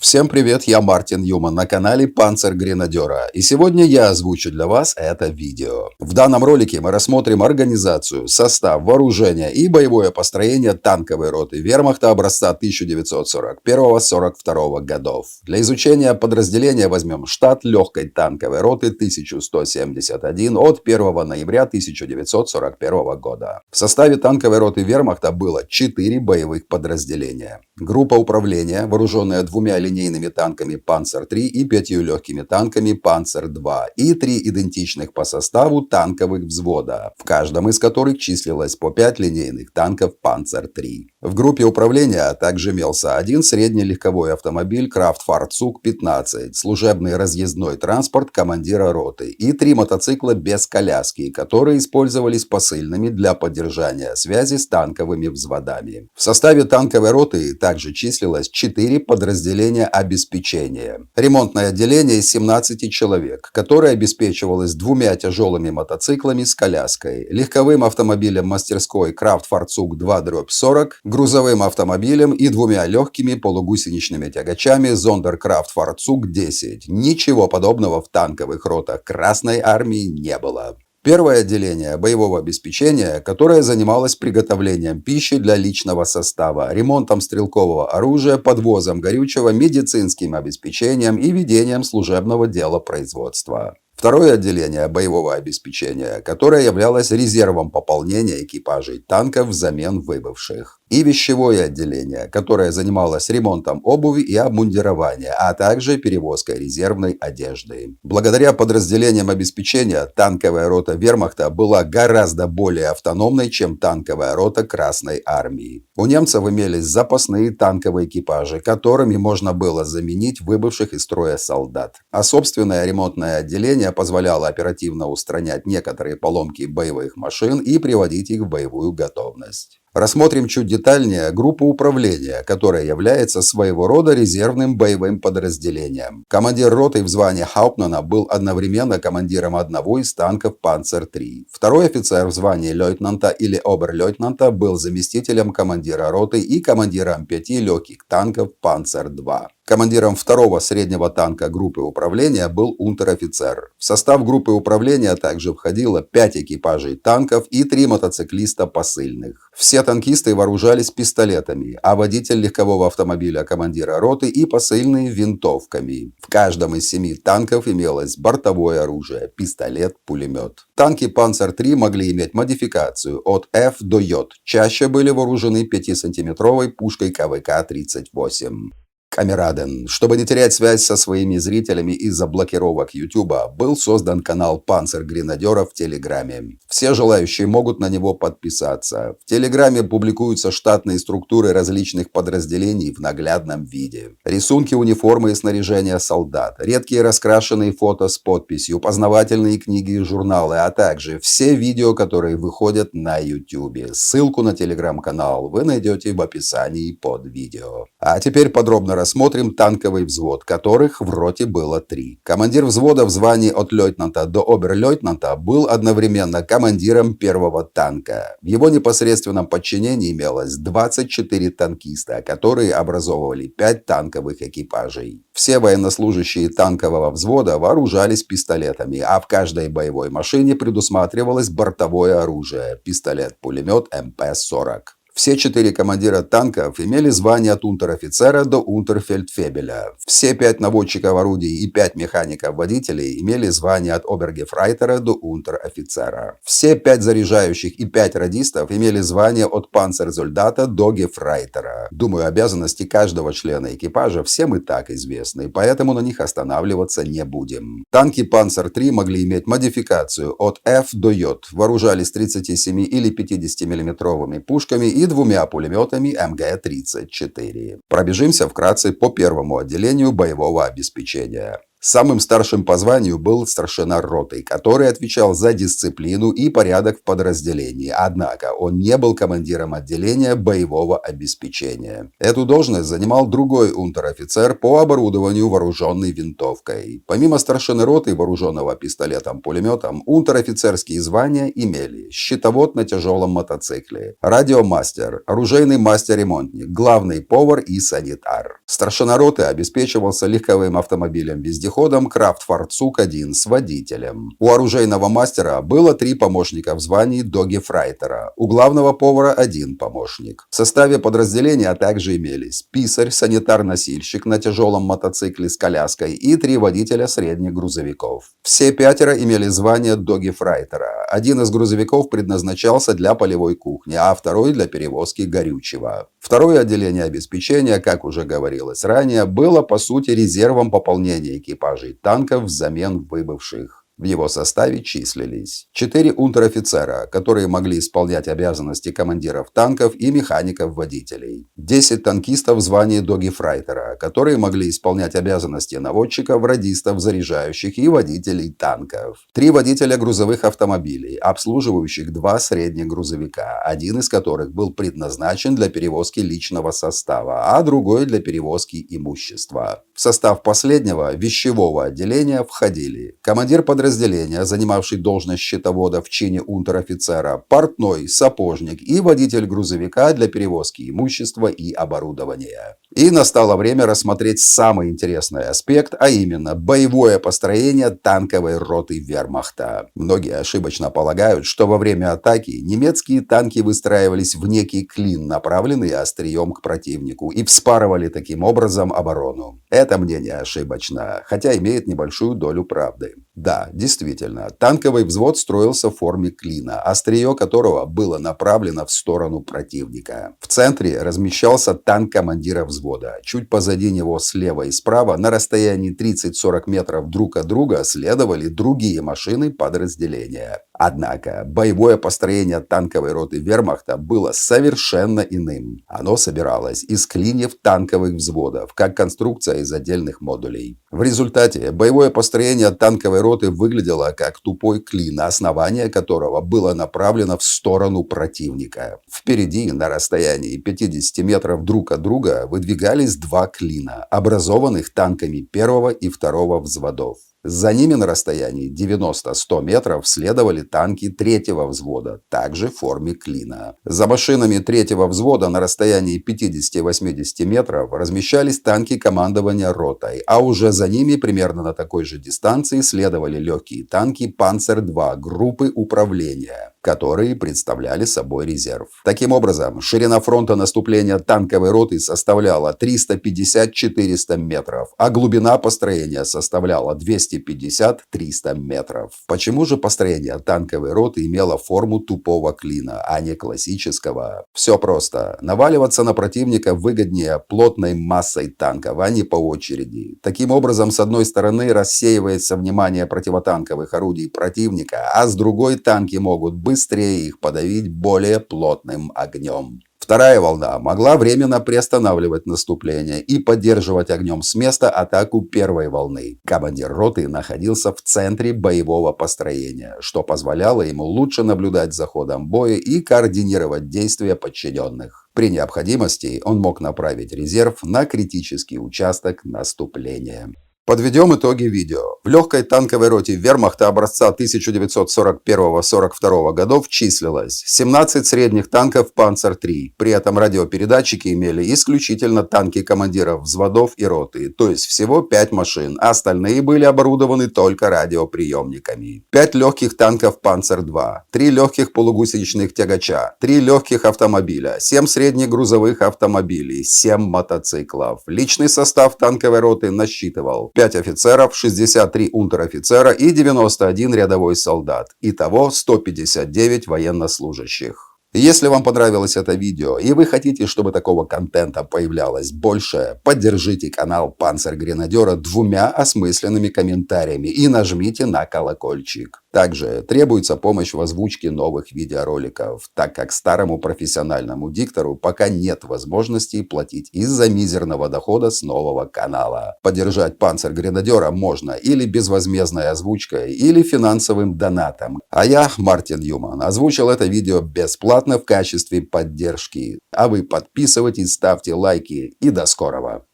Всем привет, я Мартин Юман на канале Панцергренадера, и сегодня я озвучу для вас это видео. В данном ролике мы рассмотрим организацию, состав, вооружение и боевое построение танковой роты вермахта образца 1941-42 годов. Для изучения подразделения возьмем штат легкой танковой роты 1171 от 1 ноября 1941 года. В составе танковой роты вермахта было 4 боевых подразделения. Группа управления, вооруженная двумя линейными танками «Панцер-3» и 5 легкими танками «Панцер-2» и 3 идентичных по составу танковых взвода, в каждом из которых числилось по 5 линейных танков «Панцер-3». В группе управления также имелся один средний легковой автомобиль «Крафтфахрцуг-15», служебный разъездной транспорт командира роты и 3 мотоцикла без коляски, которые использовались посыльными для поддержания связи с танковыми взводами. В составе танковой роты также числилось 4 подразделения обеспечения. Ремонтное отделение из 17 человек, которое обеспечивалось 2 тяжелыми мотоциклами с коляской, легковым автомобилем мастерской «Крафтфахрцуг-2/40», грузовым автомобилем и 2 легкими полугусеничными тягачами «Зондеркрафтфахрцуг-10». Ничего подобного в танковых ротах Красной Армии не было. Первое отделение боевого обеспечения, которое занималось приготовлением пищи для личного состава, ремонтом стрелкового оружия, подвозом горючего, медицинским обеспечением и ведением служебного дела производства. Второе отделение боевого обеспечения, которое являлось резервом пополнения экипажей танков взамен выбывших. И вещевое отделение, которое занималось ремонтом обуви и обмундирования, а также перевозкой резервной одежды. Благодаря подразделениям обеспечения танковая рота вермахта была гораздо более автономной, чем танковая рота Красной Армии. У немцев имелись запасные танковые экипажи, которыми можно было заменить выбывших из строя солдат. А собственное ремонтное отделение позволяло оперативно устранять некоторые поломки боевых машин и приводить их в боевую готовность. Рассмотрим чуть детальнее группу управления, которая является своего рода резервным боевым подразделением. Командир роты в звании Хауптмана был одновременно командиром одного из танков «Панцер-3». Второй офицер в звании лейтенанта или обер-лейтенанта был заместителем командира роты и командиром 5 легких танков «Панцер-2». Командиром второго среднего танка группы управления был унтер-офицер. В состав группы управления также входило 5 экипажей танков и 3 мотоциклиста посыльных. Все танкисты вооружались пистолетами, а водитель легкового автомобиля командира роты и посыльные винтовками. В каждом из 7 танков имелось бортовое оружие, пистолет, пулемет. Танки «Панцер-3» могли иметь модификацию от F до J, чаще были вооружены 5-сантиметровой пушкой КВК-38. Камераден. Чтобы не терять связь со своими зрителями из-за блокировок YouTube, был создан канал Панцергренадера в Телеграме. Все желающие могут на него подписаться. В Телеграме публикуются штатные структуры различных подразделений в наглядном виде. Рисунки униформы и снаряжения солдат, редкие раскрашенные фото с подписью, познавательные книги и журналы, а также все видео, которые выходят на YouTube. Ссылку на Телеграм-канал вы найдете в описании под видео. А теперь подробно рассмотрим танковый взвод, которых в роте было 3. Командир взвода в звании от лейтенанта до обер-лейтенанта был одновременно командиром первого танка. В его непосредственном подчинении имелось 24 танкиста, которые образовывали 5 танковых экипажей. Все военнослужащие танкового взвода вооружались пистолетами, а в каждой боевой машине предусматривалось бортовое оружие – пистолет-пулемет МП-40. Все 4 командира танков имели звание от унтер-офицера до унтер-фельдфебеля. Все 5 наводчиков орудий и 5 механиков-водителей имели звание от обер-гефрейтера до унтер-офицера. Все 5 заряжающих и 5 радистов имели звание от панцерзольдата до гефрейтера. Думаю, обязанности каждого члена экипажа всем и так известны, поэтому на них останавливаться не будем. Танки «Панцер-3» могли иметь модификацию от F до J, вооружались 37 или 50 миллиметровыми пушками и 2 пулеметами МГ-34. Пробежимся вкратце по первому отделению боевого обеспечения. Самым старшим по званию был старшина роты, который отвечал за дисциплину и порядок в подразделении, однако он не был командиром отделения боевого обеспечения. Эту должность занимал другой унтер-офицер по оборудованию вооруженной винтовкой. Помимо старшины роты, вооруженного пистолетом-пулеметом, унтер-офицерские звания имели щитовод на тяжелом мотоцикле, радиомастер, оружейный мастер-ремонтник, главный повар и санитар. Старшина роты обеспечивался легковым автомобилем-вездеходом Крафт-Форцук-1 с водителем. У оружейного мастера было 3 помощника в звании доги-фрайтера, у главного повара 1 помощник. В составе подразделения также имелись писарь, санитар-носильщик на тяжелом мотоцикле с коляской и 3 водителя средних грузовиков. Все 5 имели звание доги-фрайтера. Один из грузовиков предназначался для полевой кухни, а второй для перевозки горючего. Второе отделение обеспечения, как уже говорилось ранее, было по сути резервом пополнения экипажей танков взамен выбывших. В его составе числились 4 унтер-офицера, которые могли исполнять обязанности командиров танков и механиков-водителей, 10 танкистов в звании доги-фрайтера, которые могли исполнять обязанности наводчиков, радистов, заряжающих и водителей танков, 3 водителя грузовых автомобилей, обслуживающих 2 средних грузовика, один из которых был предназначен для перевозки личного состава, а другой для перевозки имущества. В состав последнего вещевого отделения входили командир подразделения, занимавший должность счетовода в чине унтер-офицера, портной, сапожник и водитель грузовика для перевозки имущества и оборудования. И настало время рассмотреть самый интересный аспект, а именно боевое построение танковой роты вермахта. Многие ошибочно полагают, что во время атаки немецкие танки выстраивались в некий клин, направленный острием к противнику, и вспарывали таким образом оборону. Это мнение ошибочно, хотя имеет небольшую долю правды. Да, действительно, танковый взвод строился в форме клина, острие которого было направлено в сторону противника. В центре размещался танк командира взвода. Чуть позади него слева и справа на расстоянии 30-40 метров друг от друга следовали другие машины подразделения. Однако боевое построение танковой роты вермахта было совершенно иным. Оно собиралось из клиньев танковых взводов, как конструкция из отдельных модулей. В результате боевое построение танковой роты выглядело как тупой клин, основание которого было направлено в сторону противника. Впереди, на расстоянии 50 метров друг от друга, выдвигались 2 клина, образованных танками 1 и 2 взводов. За ними на расстоянии 90-100 метров следовали танки 3-го взвода, также в форме клина. За машинами 3-го взвода на расстоянии 50-80 метров размещались танки командования ротой, а уже за ними примерно на такой же дистанции следовали легкие танки «Панцер-2» группы управления, которые представляли собой резерв. Таким образом, ширина фронта наступления танковой роты составляла 350-400 метров, а глубина построения составляла 250-300 метров. Почему же построение танковой роты имело форму тупого клина, а не классического? Все просто. Наваливаться на противника выгоднее плотной массой танков, а не по очереди. Таким образом, с одной стороны рассеивается внимание противотанковых орудий противника, а с другой танки могут быстрее их подавить более плотным огнем. Вторая волна могла временно приостанавливать наступление и поддерживать огнем с места атаку первой волны. Командир роты находился в центре боевого построения, что позволяло ему лучше наблюдать за ходом боя и координировать действия подчиненных. При необходимости он мог направить резерв на критический участок наступления. Подведем итоги видео. В легкой танковой роте вермахта образца 1941-42 годов числилось 17 средних танков «Панцер-3». При этом радиопередатчики имели исключительно танки командиров взводов и роты, то есть всего 5 машин, а остальные были оборудованы только радиоприемниками. 5 легких танков «Панцер-2», 3 легких полугусеничных тягача, 3 легких автомобиля, 7 средних грузовых автомобилей, 7 мотоциклов. Личный состав танковой роты насчитывал 5 офицеров, 63 унтер-офицера и 91 рядовой солдат. Итого 159 военнослужащих. Если вам понравилось это видео и вы хотите, чтобы такого контента появлялось больше, поддержите канал Панцирь-Гренадера 2 осмысленными комментариями и нажмите на колокольчик. Также требуется помощь в озвучке новых видеороликов, так как старому профессиональному диктору пока нет возможности платить из-за мизерного дохода с нового канала. Поддержать Панцирь-Гренадера можно или безвозмездной озвучкой, или финансовым донатом. А я, Мартин Юман, озвучил это видео бесплатно в качестве поддержки. А вы подписывайтесь, ставьте лайки и до скорого!